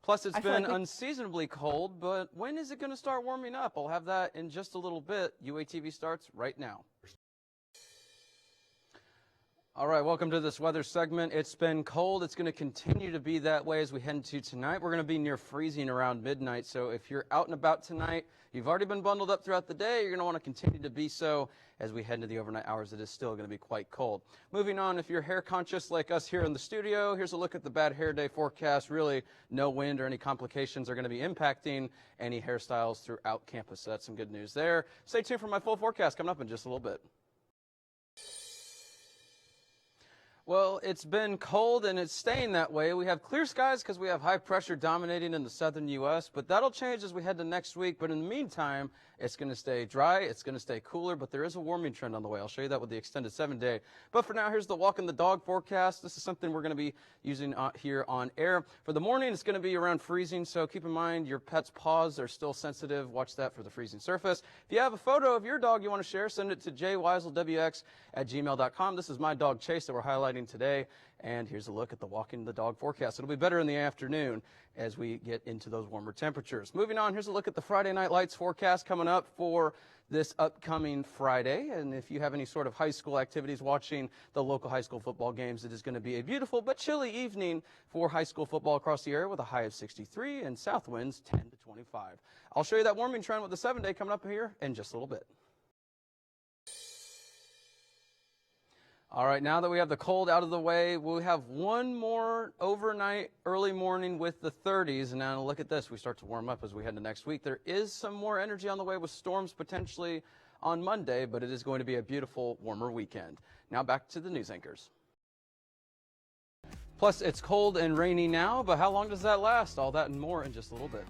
Plus, it's been unseasonably cold, but when is it going to start warming up? I'll have that in just a little bit. UATV starts right now. All right, welcome to this weather segment. It's been cold. It's going to continue to be that way as we head into tonight. We're going to be near freezing around midnight, so if you're out and about tonight, you've already been bundled up throughout the day, you're going to want to continue to be so as we head into the overnight hours. It is still going to be quite cold. Moving on, if you're hair conscious like us here in the studio, here's a look at the bad hair day forecast. Really, no wind or any complications are going to be impacting any hairstyles throughout campus. So that's some good news there. Stay tuned for my full forecast coming up in just a little bit. Well, it's been cold and it's staying that way. We have clear skies because we have high pressure dominating in the southern U.S., but that'll change as we head to next week. But in the meantime, it's going to stay dry, it's going to stay cooler, but there is a warming trend on the way. I'll show you that with the extended 7-day. But for now, here's the walk and the dog forecast. This is something we're going to be using here on air. For the morning, it's going to be around freezing, so keep in mind your pet's paws are still sensitive. Watch that for the freezing surface. If you have a photo of your dog you want to share, send it to jwiselwx@gmail.com. This is my dog Chase that we're highlighting today, and here's a look at the walking the dog forecast. It'll be better in the afternoon as we get into those warmer temperatures. Moving on, here's a look at the Friday Night Lights forecast coming up for this upcoming Friday. And if you have any sort of high school activities watching the local high school football games, it is going to be a beautiful but chilly evening for high school football across the area with a high of 63 and south winds 10 to 25. I'll show you that warming trend with the 7-day coming up here in just a little bit. All right, now that we have the cold out of the way, we'll have one more overnight early morning with the 30s. And now look at this. We start to warm up as we head to next week. There is some more energy on the way with storms potentially on Monday, but it is going to be a beautiful, warmer weekend. Now back to the news anchors. Plus, it's cold and rainy now, but how long does that last? All that and more in just a little bit.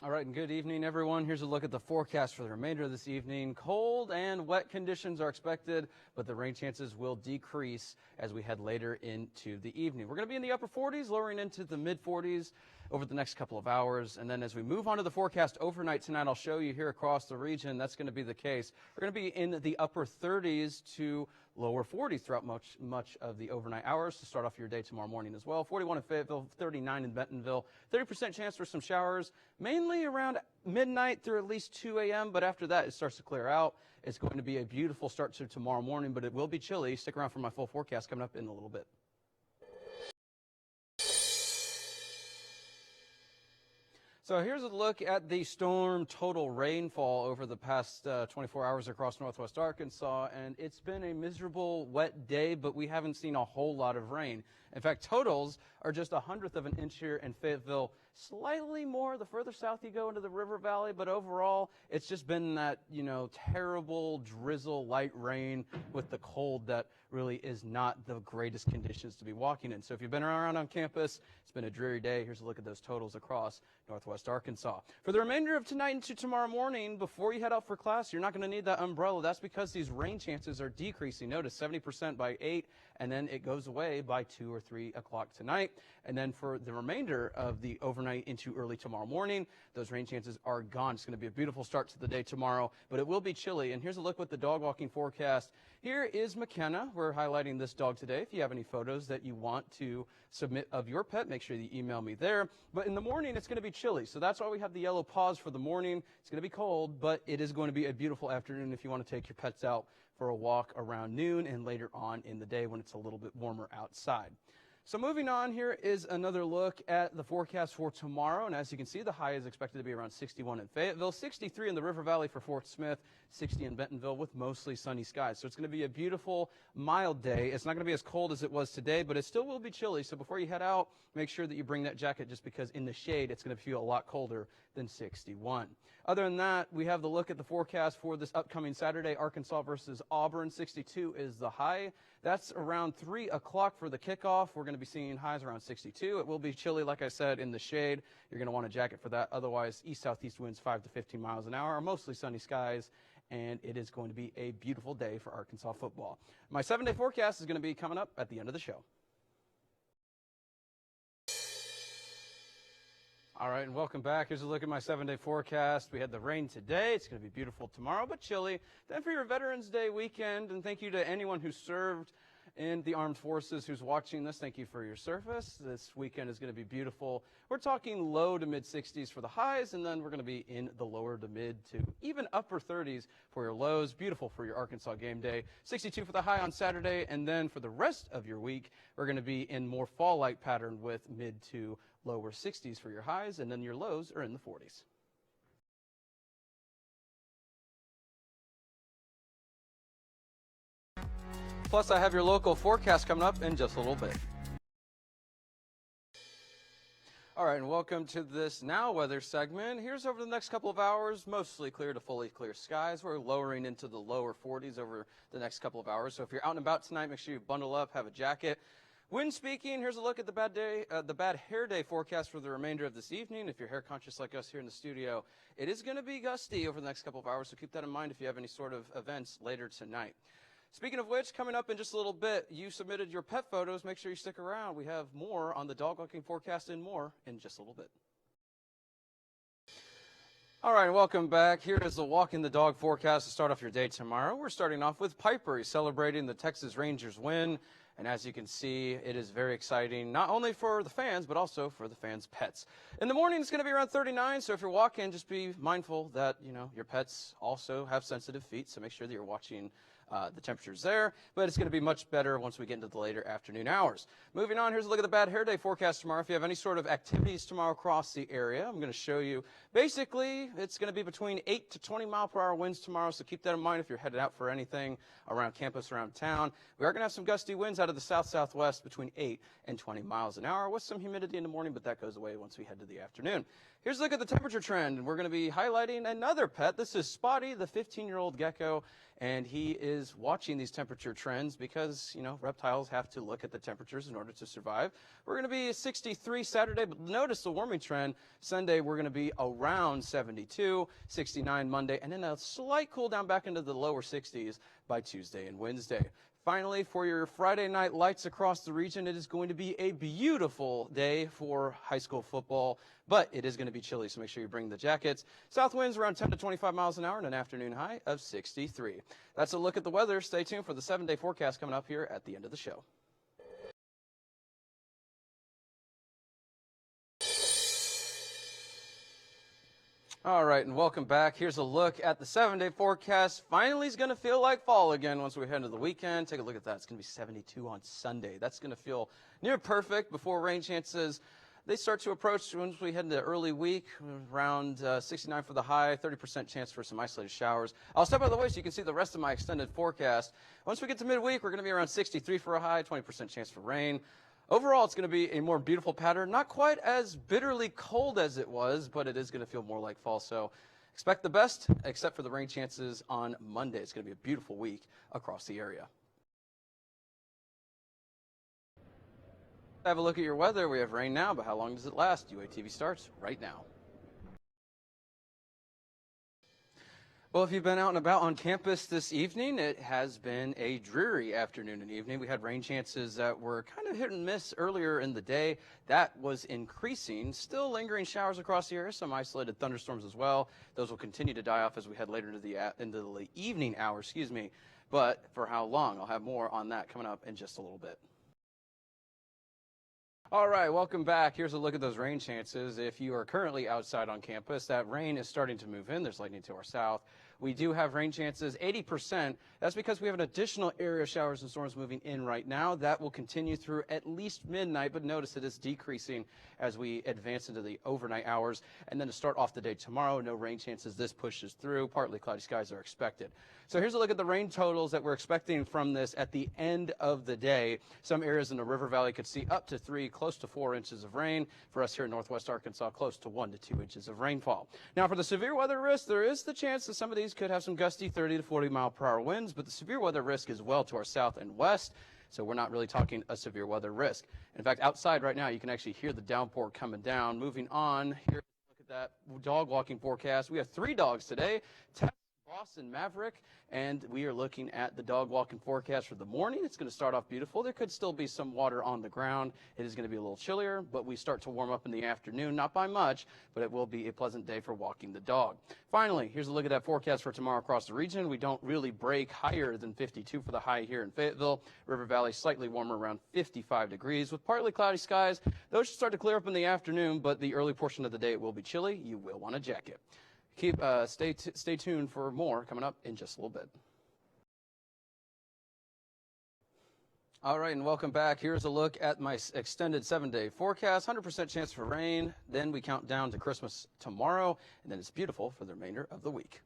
All right, and good evening, everyone. Here's a look at the forecast for the remainder of this evening. Cold and wet conditions are expected, but the rain chances will decrease as we head later into the evening. We're going to be in the upper 40s, lowering into the mid 40s over the next couple of hours. And then as we move on to the forecast overnight tonight, I'll show you here across the region, that's going to be the case. We're going to be in the upper 30s to lower 40s throughout much of the overnight hours to start off your day tomorrow morning as well. 41 in Fayetteville, 39 in Bentonville, 30% chance for some showers, mainly around midnight through at least 2 a.m., but after that it starts to clear out. It's going to be a beautiful start to tomorrow morning, but it will be chilly. Stick around for my full forecast coming up in a little bit. So here's a look at the storm total rainfall over the past 24 hours across northwest Arkansas, and it's been a miserable wet day, but we haven't seen a whole lot of rain. In fact, totals are just 1/100 of an inch here in Fayetteville, slightly more the further south you go into the river valley, but overall it's just been that, terrible drizzle, light rain with the cold that really is not the greatest conditions to be walking in. So if you've been around on campus, it's been a dreary day. Here's a look at those totals across northwest Arkansas. For the remainder of tonight into tomorrow morning, before you head out for class, you're not going to need that umbrella. That's because these rain chances are decreasing. Notice 70% by 8, and then it goes away by 2 or 3 o'clock tonight. And then for the remainder of the overnight into early tomorrow morning, those rain chances are gone. It's going to be a beautiful start to the day tomorrow, but it will be chilly. And here's a look at the dog walking forecast. Here is McKenna. We're highlighting this dog today. If you have any photos that you want to submit of your pet, make sure you email me there. But in the morning, it's going to be chilly. So that's why we have the yellow pause for the morning. It's going to be cold, but it is going to be a beautiful afternoon if you want to take your pets out for a walk around noon and later on in the day when it's a little bit warmer outside. So moving on, here is another look at the forecast for tomorrow. And as you can see, the high is expected to be around 61 in Fayetteville, 63 in the River Valley for Fort Smith, 60 in Bentonville with mostly sunny skies. So it's going to be a beautiful, mild day. It's not going to be as cold as it was today, but it still will be chilly. So before you head out, make sure that you bring that jacket just because in the shade, it's going to feel a lot colder than 61. Other than that, we have the look at the forecast for this upcoming Saturday, Arkansas versus Auburn. 62 is the high. That's around 3 o'clock for the kickoff. We're going to be seeing highs around 62. It will be chilly, like I said, in the shade. You're going to want a jacket for that. Otherwise, east-southeast winds 5 to 15 miles an hour, mostly sunny skies, and it is going to be a beautiful day for Arkansas football. My 7-day forecast is going to be coming up at the end of the show. All right, and welcome back. Here's a look at my 7-day forecast. We had the rain today. It's going to be beautiful tomorrow, but chilly. Then for your Veterans Day weekend, and thank you to anyone who served in the armed forces who's watching this, thank you for your service. This weekend is going to be beautiful. We're talking low to mid 60s for the highs, and then we're going to be in the lower to mid to even upper 30s for your lows. Beautiful for your Arkansas game day. 62 for the high on Saturday, and then for the rest of your week, we're going to be in more fall-like pattern with mid to lower 60s for your highs, and then your lows are in the 40s. Plus, I have your local forecast coming up in just a little bit. All right, and welcome to this Now Weather segment. Here's over the next couple of hours, mostly clear to fully clear skies. We're lowering into the lower 40s over the next couple of hours. So if you're out and about tonight, make sure you bundle up, have a jacket. Wind speaking, here's a look at the bad hair day forecast for the remainder of this evening. If you're hair conscious like us here in the studio, it is going to be gusty over the next couple of hours, so keep that in mind if you have any sort of events later tonight. Speaking of which, coming up in just a little bit, you submitted your pet photos. Make sure you stick around. We have more on the dog walking forecast and more in just a little bit. All right, welcome back. Here is the walking the dog forecast to start off your day tomorrow. We're starting off with Piper celebrating the Texas Rangers win. And as you can see, it is very exciting, not only for the fans, but also for the fans' pets. In the morning, it's going to be around 39, so if you're walking, just be mindful that, your pets also have sensitive feet, so make sure that you're watching the temperatures there, but it's going to be much better once we get into the later afternoon hours. Moving on, here's a look at the bad hair day forecast tomorrow. If you have any sort of activities tomorrow across the area, I'm going to show you. Basically, it's going to be between 8 to 20 mile per hour winds tomorrow, so keep that in mind if you're headed out for anything around campus, around town. We are going to have some gusty winds out of the south-southwest between 8 and 20 miles an hour with some humidity in the morning, but that goes away once we head to the afternoon. Here's a look at the temperature trend, and we're going to be highlighting another pet. This is Spotty, the 15-year-old gecko, and he is watching these temperature trends because, reptiles have to look at the temperatures in order to survive. We're going to be 63 Saturday, but notice the warming trend. Sunday, we're going to be around 72, 69 Monday, and then a slight cool down back into the lower 60s by Tuesday and Wednesday. Finally, for your Friday night lights across the region, it is going to be a beautiful day for high school football, but it is going to be chilly, so make sure you bring the jackets. South winds around 10 to 25 miles an hour and an afternoon high of 63. That's a look at the weather. Stay tuned for the 7-day forecast coming up here at the end of the show. All right, and welcome back. Here's a look at the 7-day forecast. Finally, it's going to feel like fall again once we head into the weekend. Take a look at that. It's going to be 72 on Sunday. That's going to feel near perfect before rain chances. They start to approach once we head into early week, around 69 for the high, 30% chance for some isolated showers. I'll step out of the way so you can see the rest of my extended forecast. Once we get to midweek, we're going to be around 63 for a high, 20% chance for rain. Overall, it's going to be a more beautiful pattern, not quite as bitterly cold as it was, but it is going to feel more like fall. So expect the best, except for the rain chances on Monday. It's going to be a beautiful week across the area. Have a look at your weather. We have rain now, but how long does it last? UATV starts right now. Well, if you've been out and about on campus this evening, it has been a dreary afternoon and evening. We had rain chances that were kind of hit and miss earlier in the day. That was increasing. Still lingering showers across the area, some isolated thunderstorms as well. Those will continue to die off as we head later into the evening hours, But for how long? I'll have more on that coming up in just a little bit. All right, welcome back. Here's a look at those rain chances. If you are currently outside on campus, that rain is starting to move in. There's lightning to our south. We do have rain chances, 80%. That's because we have an additional area of showers and storms moving in right now. That will continue through at least midnight, but notice it is decreasing as we advance into the overnight hours. And then to start off the day tomorrow, no rain chances. This pushes through. Partly cloudy skies are expected. So here's a look at the rain totals that we're expecting from this at the end of the day. Some areas in the River Valley could see up to 3, close to 4 inches of rain. For us here in northwest Arkansas, close to 1 to 2 inches of rainfall. Now for the severe weather risk, there is the chance that some of these could have some gusty 30 to 40 mile per hour winds, but the severe weather risk is well to our south and west. So we're not really talking a severe weather risk. In fact, outside right now, you can actually hear the downpour coming down. Moving on, here, look at that dog walking forecast. We have 3 dogs today. Ross and Maverick, and we are looking at the dog walking forecast for the morning. It's going to start off beautiful. There could still be some water on the ground. It is going to be a little chillier, but we start to warm up in the afternoon, not by much, but it will be a pleasant day for walking the dog. Finally, here's a look at that forecast for tomorrow across the region. We don't really break higher than 52 for the high here in Fayetteville. River Valley slightly warmer, around 55 degrees with partly cloudy skies. Those should start to clear up in the afternoon, but the early portion of the day it will be chilly. You will want a jacket. Stay tuned for more coming up in just a little bit. All right, and welcome back. Here's a look at my extended 7-day forecast. 100% chance for rain. Then we count down to Christmas tomorrow, and then it's beautiful for the remainder of the week.